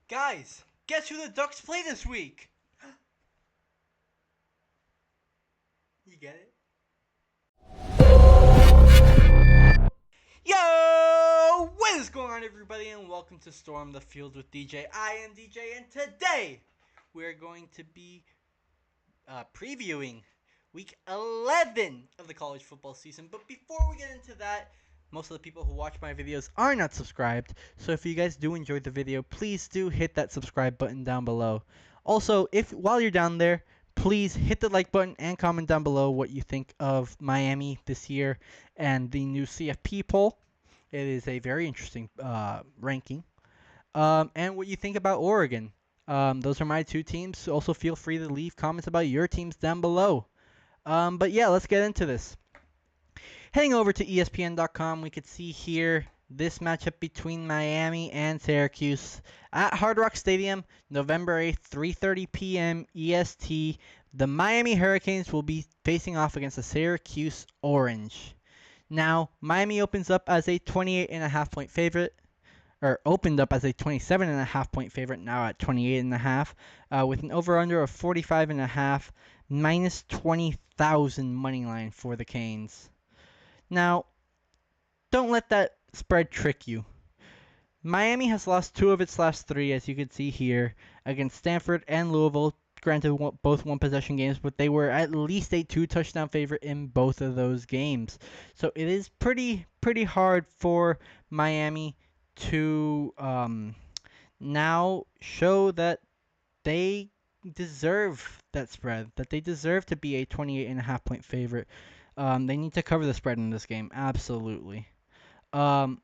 Guys, guess who the Ducks play this week? You get it? Yo! What is going on, everybody, and welcome to Storm the Field with DJ. I am DJ, and today we're going to be previewing week 11 of the college football season. But before we get into that, most of the people who watch my videos are not subscribed. So if you guys do enjoy the video, please do hit that subscribe button down below. Also, if while you're down there, please hit the like button and comment down below what you think of Miami this year and the new CFP poll. It is a very interesting ranking. And what you think about Oregon. Those are my two teams. Also, feel free to leave comments about your teams down below. But yeah, let's get into this. Heading over to ESPN.com, we could see here this matchup between Miami and Syracuse at Hard Rock Stadium, November 8th, 3:30 p.m. EST. The Miami Hurricanes will be facing off against the Syracuse Orange. Now, Miami opens up as a 28.5 point favorite, or opened up as a 27.5 point favorite, now at 28.5, with an over/under of 45.5, minus 20,000 money line for the Canes. Now, don't let that spread trick you. Miami has lost two of its last three, as you can see here, against Stanford and Louisville. Granted, both one-possession games, but they were at least a two-touchdown favorite in both of those games. So it is pretty hard for Miami to now show that they deserve that spread, that they deserve to be a 28.5 point favorite. They need to cover the spread in this game, absolutely. Um,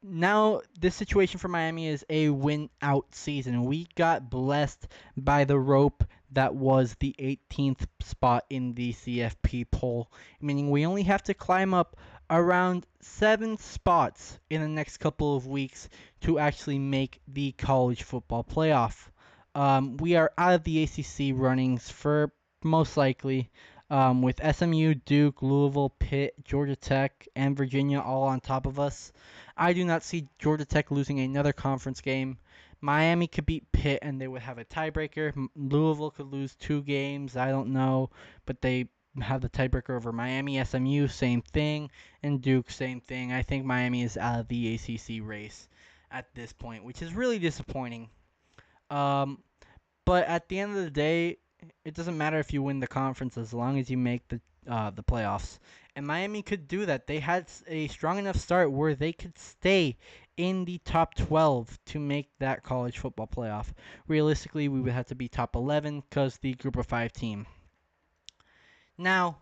Now, this situation for Miami is a win-out season. We got blessed by the rope that was the 18th spot in the CFP poll, meaning we only have to climb up around 7 spots in the next couple of weeks to actually make the college football playoff. We are out of the ACC runnings for most likely, with SMU, Duke, Louisville, Pitt, Georgia Tech, and Virginia all on top of us. I do not see Georgia Tech losing another conference game. Miami could beat Pitt and they would have a tiebreaker. Louisville could lose 2 games. I don't know, but they have the tiebreaker over Miami. SMU, same thing, and Duke, same thing. I think Miami is out of the ACC race at this point, which is really disappointing. Um, but at the end of the day, it doesn't matter if you win the conference as long as you make the playoffs. And Miami could do that. They had a strong enough start where they could stay in the top 12 to make that college football playoff. Realistically, we would have to be top 11 because the group of 5 team. Now,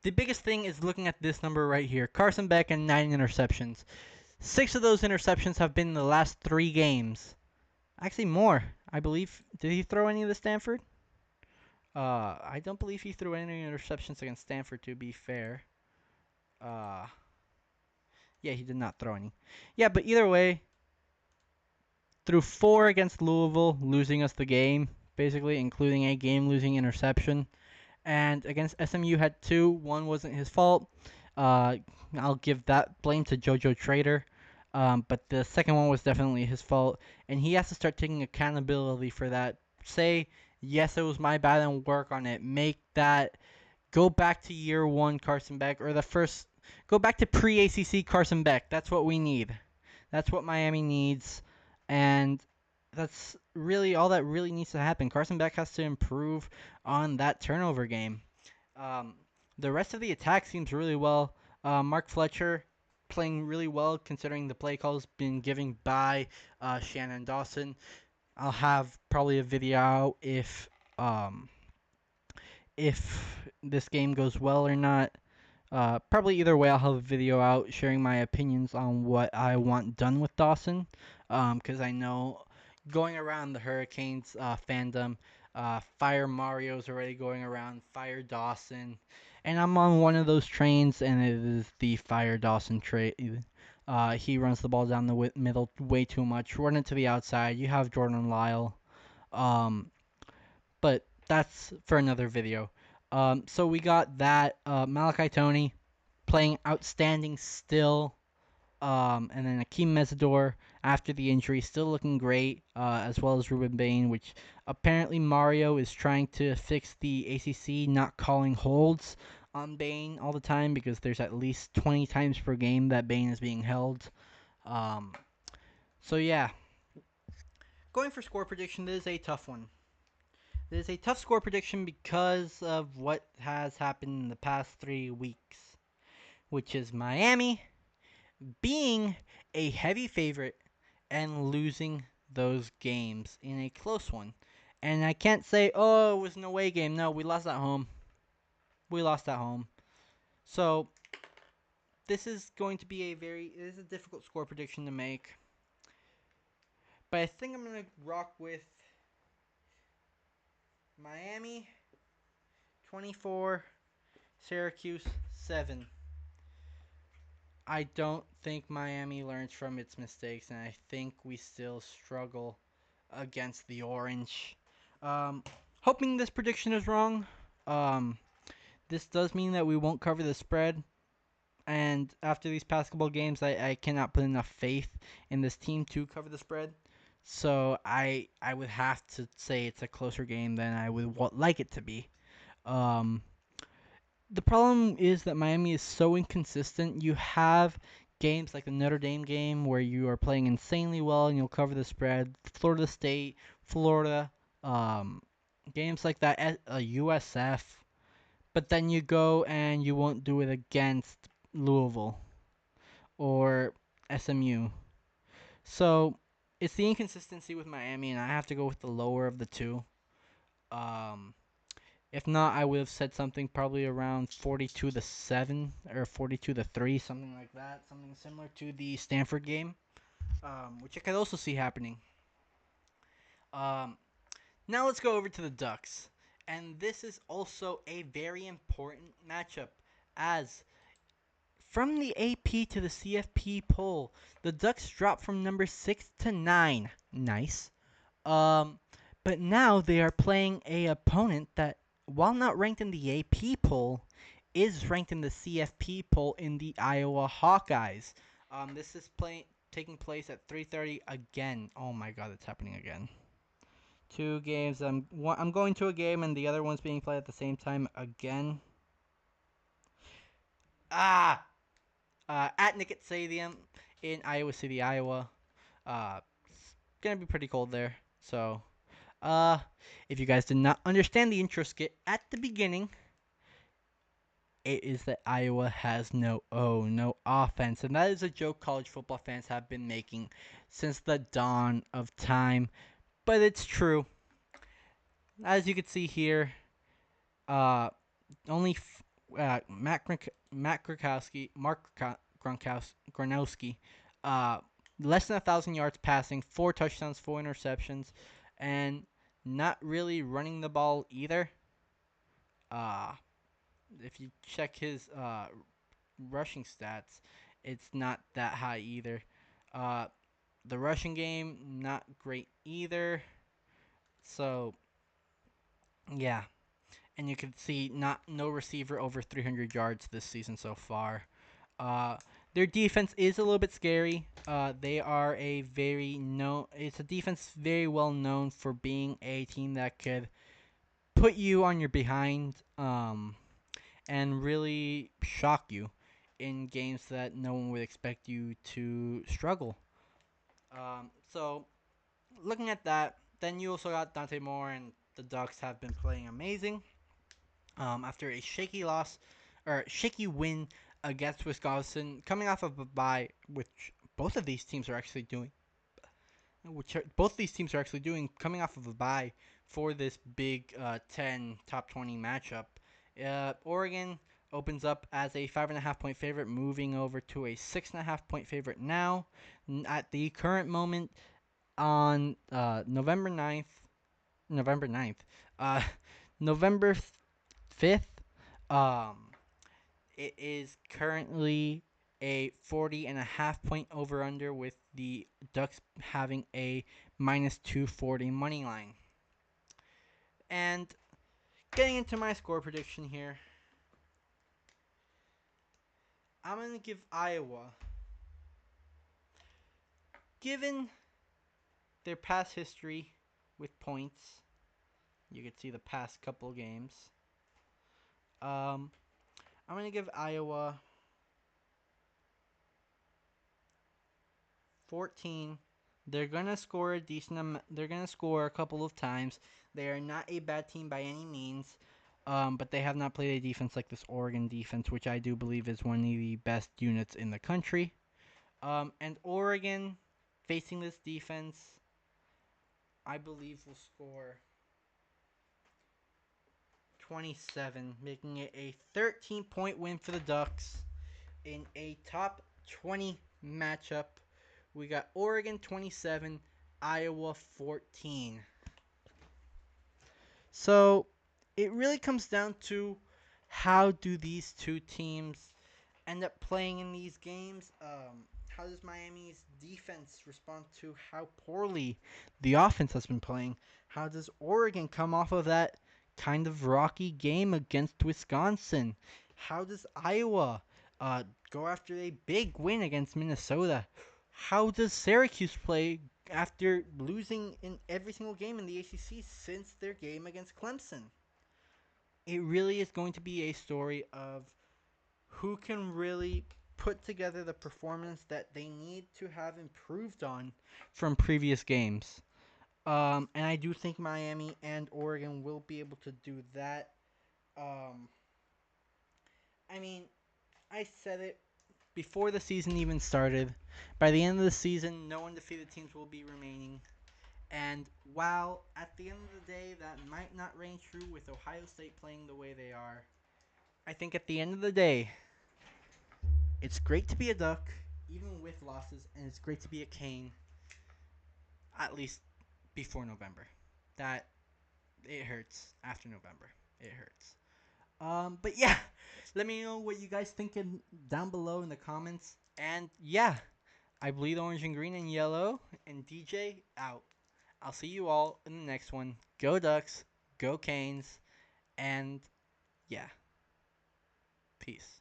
the biggest thing is looking at this number right here. Carson Beck and 9 interceptions. 6 of those interceptions have been in the last 3 games. Actually, more. I believe. Did he throw any of the Stanford? I don't believe he threw any interceptions against Stanford, to be fair. Uh, yeah, he did not throw any. Yeah, but either way, threw 4 against Louisville, losing us the game, basically, including a game-losing interception. And against SMU had 2. One wasn't his fault. I'll give that blame to JoJo Trader. But the second one was definitely his fault, and he has to start taking accountability for that. Say, yes, it was my bad, and work on it. Make that, go back to year 1 Carson Beck, or go back to pre-ACC Carson Beck. That's what we need. That's what Miami needs, and that's really all that really needs to happen. Carson Beck has to improve on that turnover game. Um, the rest of the attack seems really well. Mark Fletcher playing really well considering the play calls being given by Shannon Dawson. I'll have probably a video out if this game goes well or not. Probably either way, I'll have a video out sharing my opinions on what I want done with Dawson. Because I know going around the Hurricanes fandom, Fire Mario's already going around, Fire Dawson. And I'm on one of those trains, and it is the Fire Dawson train. He runs the ball down the middle way too much, run it to the outside. You have Jordan Lyle. Um, but that's for another video. So we got that. Malachi Tony playing outstanding still. And then Akeem Mesidor after the injury, still looking great, as well as Ruben Bain, which apparently Mario is trying to fix the ACC not calling holds on Bain all the time because there's at least 20 times per game that Bain is being held. Um, so yeah, going for score prediction, this is a tough one. This is a tough score prediction because of what has happened in the past 3 weeks, which is Miami being a heavy favorite and losing those games in a close one. And I can't say, oh, it was an away game. No, we lost at home. We lost at home. So this is going to be it is a difficult score prediction to make. But I think I'm going to rock with Miami 24, Syracuse 7. I don't think Miami learns from its mistakes, and I think we still struggle against the Orange. Um, Hoping this prediction is wrong. Um, this does mean that we won't cover the spread. And after these past couple games, I cannot put enough faith in this team to cover the spread. So I would have to say it's a closer game than I would like it to be. Um, the problem is that Miami is so inconsistent. You have games like the Notre Dame game where you are playing insanely well and you'll cover the spread. Florida State, Florida, um, games like that at USF. But then you go and you won't do it against Louisville or SMU. So it's the inconsistency with Miami, and I have to go with the lower of the two. Um, If not, I would have said something probably around 42 to 7 or 42 to 3, something like that, something similar to the Stanford game, which I could also see happening. Um, Now let's go over to the Ducks. And this is also a very important matchup as from the AP to the CFP poll, the Ducks dropped from number 6 to 9. Nice. Um, but now they are playing a opponent that, while not ranked in the AP poll, is ranked in the CFP poll in the Iowa Hawkeyes. This is taking place at 3:30 again. Oh my God, it's happening again. Two games. I'm going to a game and the other one's being played at the same time again. Ah, at Nickett Stadium in Iowa City, Iowa. It's gonna be pretty cold there. So Uh, if you guys did not understand the intro skit at the beginning, it is that Iowa has no offense, and that is a joke college football fans have been making since the dawn of time. But it's true. As you can see here, uh, only Matt Gronkowski, Gronkowski, uh, less than 1,000 yards passing, 4 touchdowns, 4 interceptions, and not really running the ball either. Uh, if you check his rushing stats, it's not that high either. Uh, the rushing game, not great either. So, yeah. And you can see no receiver over 300 yards this season so far. Uh, their defense is a little bit scary. They are it's a defense very well known for being a team that could put you on your behind. And really shock you in games that no one would expect you to struggle. So, looking at that, then you also got Dante Moore, and the Ducks have been playing amazing. After a shaky win against Wisconsin, coming off of a bye, which both of these teams are actually doing, coming off of a bye for this Big 10 top 20 matchup. Oregon opens up as a 5.5 point favorite, moving over to a 6.5 point favorite now. At the current moment, on November 9th, uh, November 5th, um, it is currently a 40.5 point over under with the Ducks having a minus 240 money line. And getting into my score prediction here, I'm going to give Iowa given their past history with points, you could see the past couple games. I'm gonna give Iowa 14. They're gonna score a decent. They're gonna score a couple of times. They are not a bad team by any means, but they have not played a defense like this Oregon defense, which I do believe is one of the best units in the country. And Oregon, facing this defense, I believe will score 27, making it a 13-point win for the Ducks in a top 20 matchup. We got Oregon 27, Iowa 14. So it really comes down to how do these two teams end up playing in these games. How does Miami's defense respond to how poorly the offense has been playing? How does Oregon come off of that kind of rocky game against Wisconsin? How does Iowa go after a big win against Minnesota? How does Syracuse play after losing in every single game in the ACC since their game against Clemson? It really is going to be a story of who can really put together the performance that they need to have improved on from previous games. And I do think Miami and Oregon will be able to do that. Um, I mean, I said it before the season even started. By the end of the season, no undefeated teams will be remaining. And while at the end of the day that might not reign true with Ohio State playing the way they are, I think at the end of the day, it's great to be a Duck, even with losses, and it's great to be a Cane, at least before November. That it hurts after November. It hurts. But yeah, let me know what you guys thinking down below in the comments. And yeah, I bleed orange and green and yellow. And DJ out. I'll see you all in the next one. Go Ducks. Go Canes. And yeah, peace.